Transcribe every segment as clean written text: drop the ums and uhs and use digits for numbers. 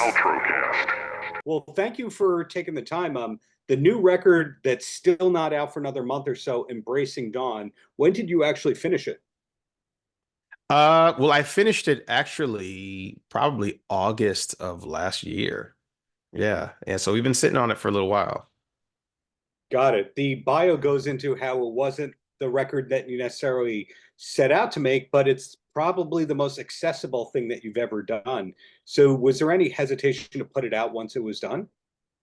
Paltrocast. Well, thank you for taking the time. The new record that's still not out for another month or so, Embracing Dawn. When did you actually finish it? Well, I finished it actually probably August of last year. Yeah. And so we've been sitting on it for a little while. Got it. The bio goes into how it wasn't the record that you necessarily set out to make, but it's probably the most accessible thing that you've ever done. So, was there any hesitation to put it out once it was done?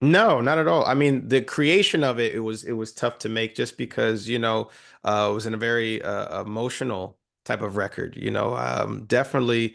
No, not at all. I mean, the creation of it, it was tough to make just because, it was in a very emotional type of record, definitely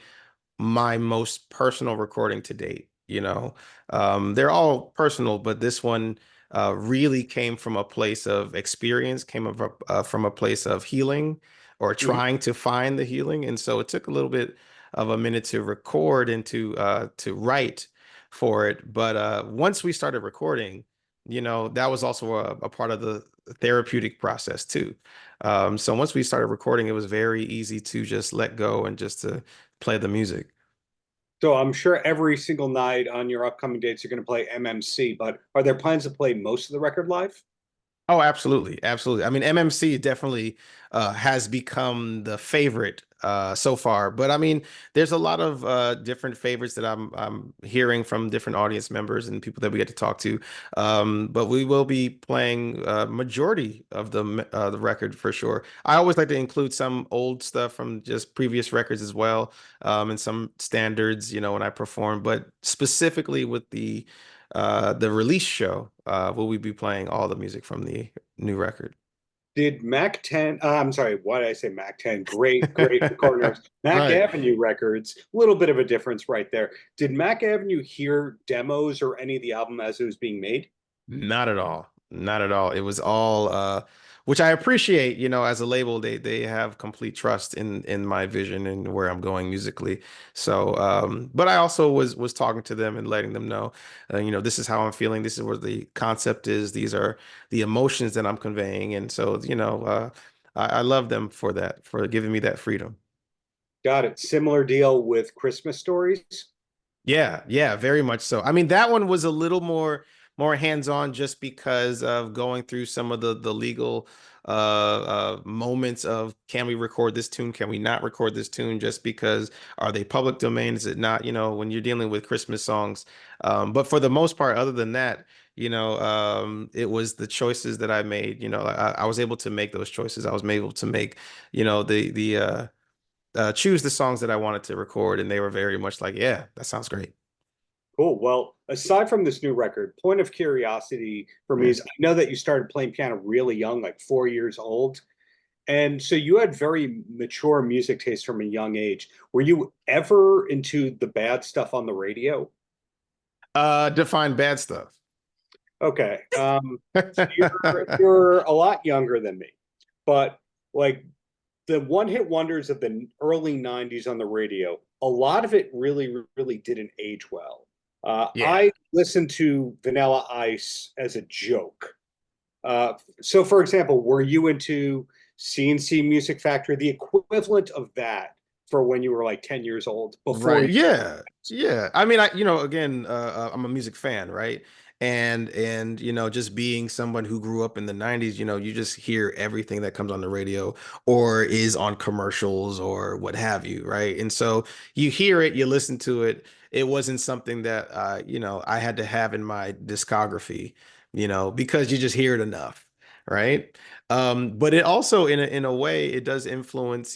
my most personal recording to date, They're all personal, but this one really came from a place of experience, from a place of healing or Mhm. trying to find the healing. And so it took a little bit of a minute to record and to write for it. But once we started recording, that was also a part of the therapeutic process too. So once we started recording, it was very easy to just let go and just to play the music. So, I'm sure every single night on your upcoming dates, you're going to play MMC, but are there plans to play most of the record live? Oh, absolutely, absolutely. I mean, MMC definitely has become the favorite so far, but I mean, there's a lot of different favorites that I'm hearing from different audience members and people that we get to talk to. But we will be playing majority of the record for sure. I always like to include some old stuff from just previous records as well, and some standards, when I perform. But specifically with the release show, will we be playing all the music from the new record? Did Mac 10, I'm sorry, why did I say Mac 10? Great recorders. Mac Right. Avenue Records, a little bit of a difference right there. Did Mac Avenue hear demos or any of the album as it was being made? Not at all. Not at all. It was all which I appreciate, as a label, they have complete trust in my vision and where I'm going musically. So but I also was talking to them and letting them know, this is how I'm feeling, this is what the concept is, these are the emotions that I'm conveying. And so, I love them for that, for giving me that freedom. Got it. Similar deal with Christmas Stories. Yeah, yeah, very much so. I mean, that one was a little more hands-on just because of going through some of the legal moments of, can we record this tune? Can we not record this tune? Just because, are they public domain? Is it not? When you're dealing with Christmas songs. But for the most part, other than that, it was the choices that I made. I was able to make those choices. I was able to make, choose the songs that I wanted to record, and they were very much like, yeah, that sounds great. Cool. Well, aside from this new record, point of curiosity for me Yeah. is I know that you started playing piano really young, like 4 years old. And so you had very mature music taste from a young age. Were you ever into the bad stuff on the radio? Define bad stuff. Okay. So you're a lot younger than me, but like the one hit wonders of the early 90s on the radio, a lot of it really didn't age well. Yeah. I listened to Vanilla Ice as a joke. So, for example, were you into CNC Music Factory, the equivalent of that for when you were like 10 years old before Right. you? Yeah. Yeah. I mean, again, I'm a music fan, right? And just being someone who grew up in the 90s, you just hear everything that comes on the radio or is on commercials or what have you, right? And so you hear it, you listen to it. It wasn't something that I had to have in my discography, because you just hear it enough, right? But it also, in a way, it does influence,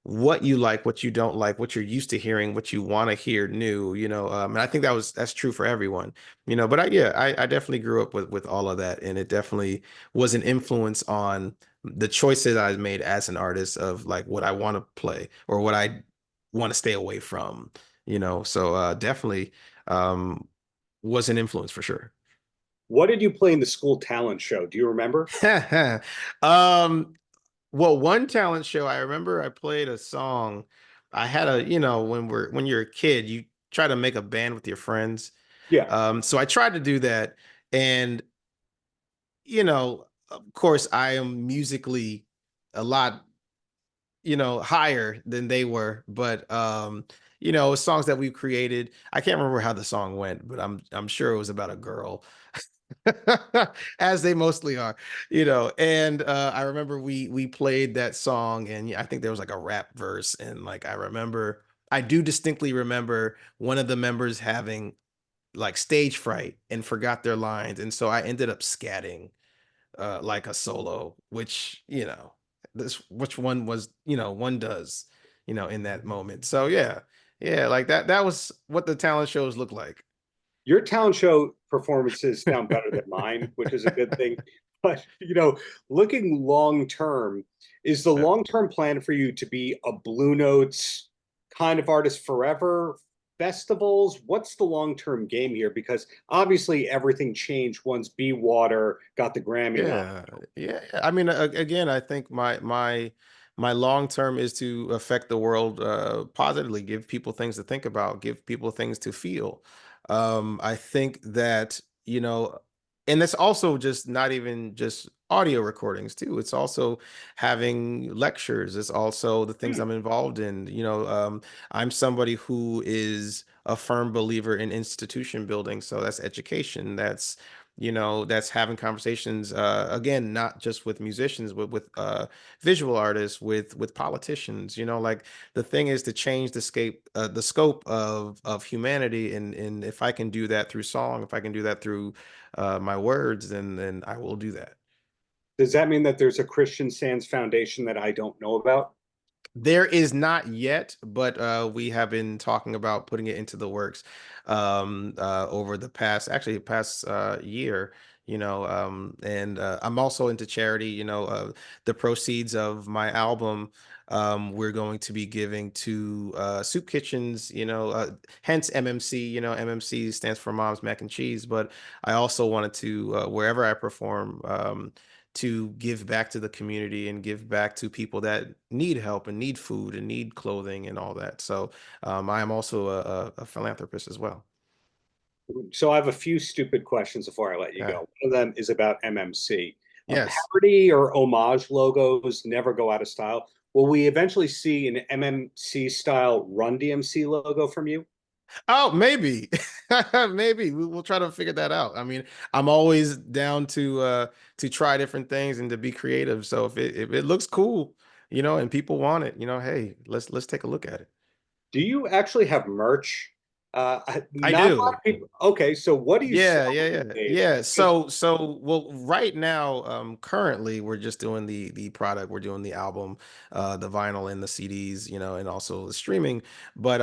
what you like, what you don't like, what you're used to hearing, what you want to hear new, and I think that's true for everyone, but I definitely grew up with all of that, and it definitely was an influence on the choices I made as an artist of like what I want to play or what I want to stay away from, so definitely um was an influence for sure. What did you play in the school talent show? Do you remember? um Well, one talent show, I remember I played a song. I had when you're a kid, you try to make a band with your friends. Yeah. So I tried to do that. And, of course, I am musically a lot higher than they were, but songs that we've created. I can't remember how the song went, but I'm sure it was about a girl, as they mostly are, and I remember we played that song, and yeah, I think there was like a rap verse, and like I do distinctly remember one of the members having like stage fright and forgot their lines, and so I ended up scatting like a solo, which which one was one does in that moment. So yeah, yeah, like that was what the talent shows look like. Your talent show performances sound better than mine, which is a good thing. But looking long term, is the Yeah. long term plan for you to be a Blue Notes kind of artist forever? Festivals? What's the long term game here? Because obviously everything changed once Be Water got the Grammy nom. Yeah, yeah. I mean, again, I think my long term is to affect the world positively, give people things to think about, give people things to feel. I think that and it's also just not even just audio recordings too. It's also having lectures. It's also the things Hmm. I'm involved in. I'm somebody who is a firm believer in institution building, so that's education. That's having conversations, again, not just with musicians, but with visual artists, with politicians. Like the thing is to change the scope of humanity, and if I can do that through song, if I can do that through my words, then I will do that. Does that mean that there's a Christian Sands Foundation that I don't know about? There is not yet, but we have been talking about putting it into the works over the past year. And I'm also into charity. The proceeds of my album, we're going to be giving to soup kitchens. Hence MMC. MMC stands for Mom's Mac and Cheese. But I also wanted to, wherever I perform, to give back to the community and give back to people that need help and need food and need clothing and all that. So I am also a philanthropist as well. So I have a few stupid questions before I let you go. Yeah. One of them is about MMC. Yes. Parody or homage logos never go out of style. Will we eventually see an MMC style Run DMC logo from you? Oh, maybe, maybe we'll try to figure that out. I mean, I'm always down to try different things and to be creative. So if it looks cool, and people want it, hey, let's take a look at it. Do you actually have merch? I Not a lot do. of people. Okay, so what do you Yeah, sell yeah, these yeah, days? yeah. Because So, well, right now, currently, we're just doing the product. We're doing the album, the vinyl and the CDs, and also the streaming. But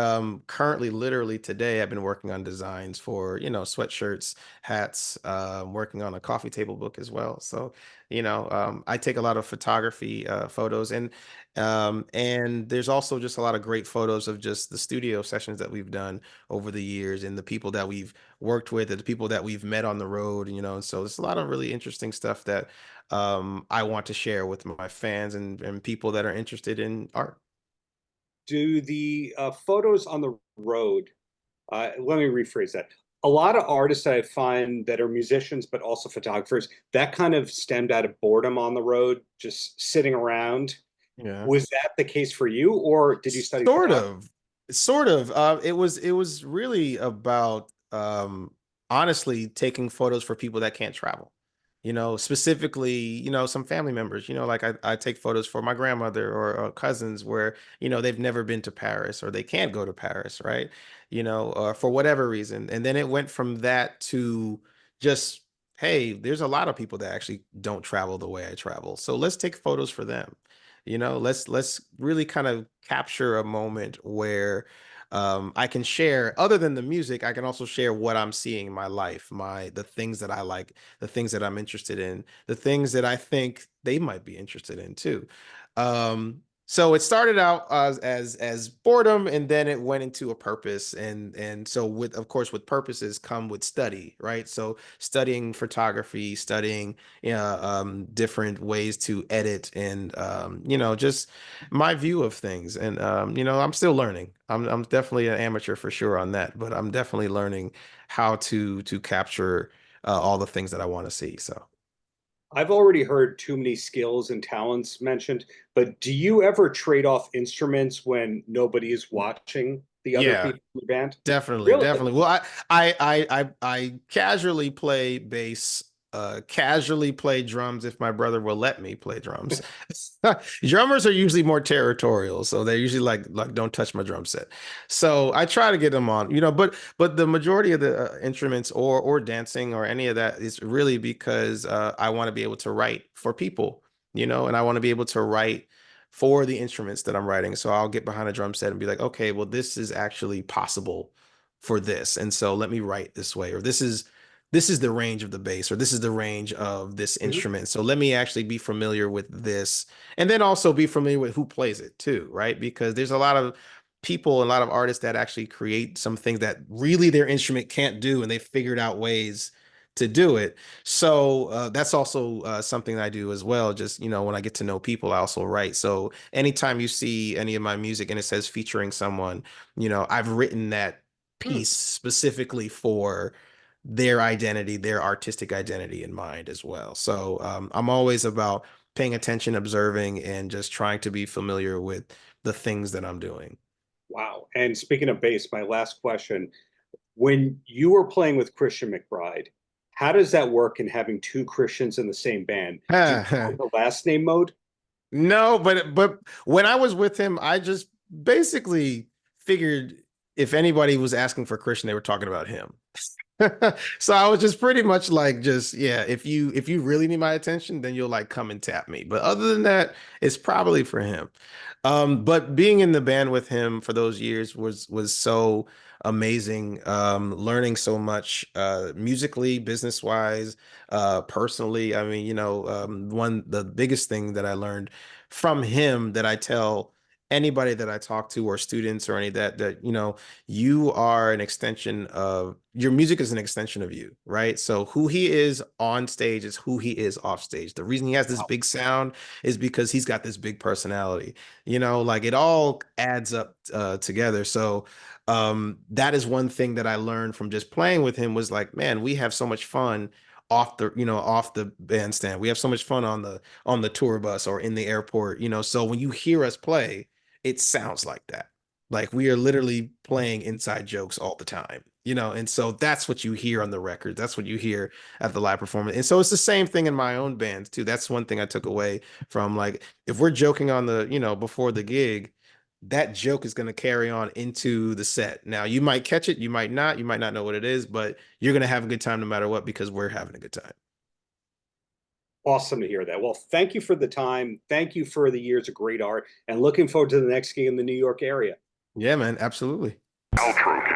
currently, literally today, I've been working on designs for sweatshirts, hats. Working on a coffee table book as well. So, I take a lot of photography photos, and there's also just a lot of great photos of just the studio sessions that we've done over the years and the people that we've worked with and the people that we've met on the road, and so there's a lot of really interesting stuff that I want to share with my fans and people that are interested in art. do the photos on the road, let me rephrase that. A lot of artists I find that are musicians, but also photographers, that kind of stemmed out of boredom on the road, just sitting around. Yeah. Was that the case for you, or did you study Sort photography? of. Sort of. It was really about honestly taking photos for people that can't travel. Specifically, some family members, like I take photos for my grandmother or cousins where, they've never been to Paris or they can't go to Paris, right? Or for whatever reason. And then it went from that to just, hey, there's a lot of people that actually don't travel the way I travel. So let's take photos for them. Let's really kind of capture a moment where I can share, other than the music, I can also share what I'm seeing in my life, the things that I like, the things that I'm interested in, the things that I think they might be interested in too. So it started out as boredom, and then it went into a purpose, and so with, of course, with purposes come with study, right? So studying photography, studying different ways to edit, and just my view of things, and I'm still learning. I'm definitely an amateur for sure on that, but I'm definitely learning how to capture all the things that I want to see. So I've already heard too many skills and talents mentioned, but do you ever trade off instruments when nobody is watching the other Yeah, people in the band? definitely, Really? definitely. Well, I casually play bass, casually play drums if my brother will let me play drums. Drummers are usually more territorial, so they're usually like don't touch my drum set. So I try to get them on, but the majority of the instruments or dancing or any of that is really because I want to be able to write for people, and I want to be able to write for the instruments that I'm writing. So I'll get behind a drum set and be like, okay, well, this is actually possible for this. And so let me write this way, or this is the range of the bass, or this is the range of this Mhm. instrument. So let me actually be familiar with this. And then also be familiar with who plays it too, right? Because there's a lot of people, a lot of artists that actually create some things that really their instrument can't do, and they figured out ways to do it. So that's also something I do as well. Just, when I get to know people, I also write. So anytime you see any of my music and it says featuring someone, I've written that Hmm. piece specifically for their identity, their artistic identity in mind as well. So I'm always about paying attention, observing, and just trying to be familiar with the things that I'm doing. Wow. And speaking of bass, my last question, when you were playing with Christian McBride, how does that work in having two Christians in the same band? Do you go the last name mode? No, but when I was with him, I just basically figured if anybody was asking for Christian, they were talking about him. So I was just pretty much like, just yeah, if you really need my attention, then you'll like come and tap me. But other than that, it's probably for him. But being in the band with him for those years was so amazing. Learning so much musically, business wise, personally. I mean, the biggest thing that I learned from him that I tell anybody that I talk to, or students or any of that you are an extension of your music is an extension of you, right? So who he is on stage is who he is off stage. The reason he has this Wow. big sound is because he's got this big personality. Like it all adds up together. So that is one thing that I learned from just playing with him was like, man, we have so much fun off the bandstand. We have so much fun on the tour bus or in the airport. So when you hear us play, it sounds like that. Like we are literally playing inside jokes all the time, and so that's what you hear on the record. That's what you hear at the live performance. And so it's the same thing in my own bands too. That's one thing I took away from, like, if we're joking on before the gig, that joke is going to carry on into the set. Now you might catch it, you might not know what it is, but you're going to have a good time no matter what, because we're having a good time. Awesome to hear that. Well, thank you for the time. Thank you for the years of great art, and looking forward to the next gig in the New York area. Yeah, man, absolutely. Paltrocast.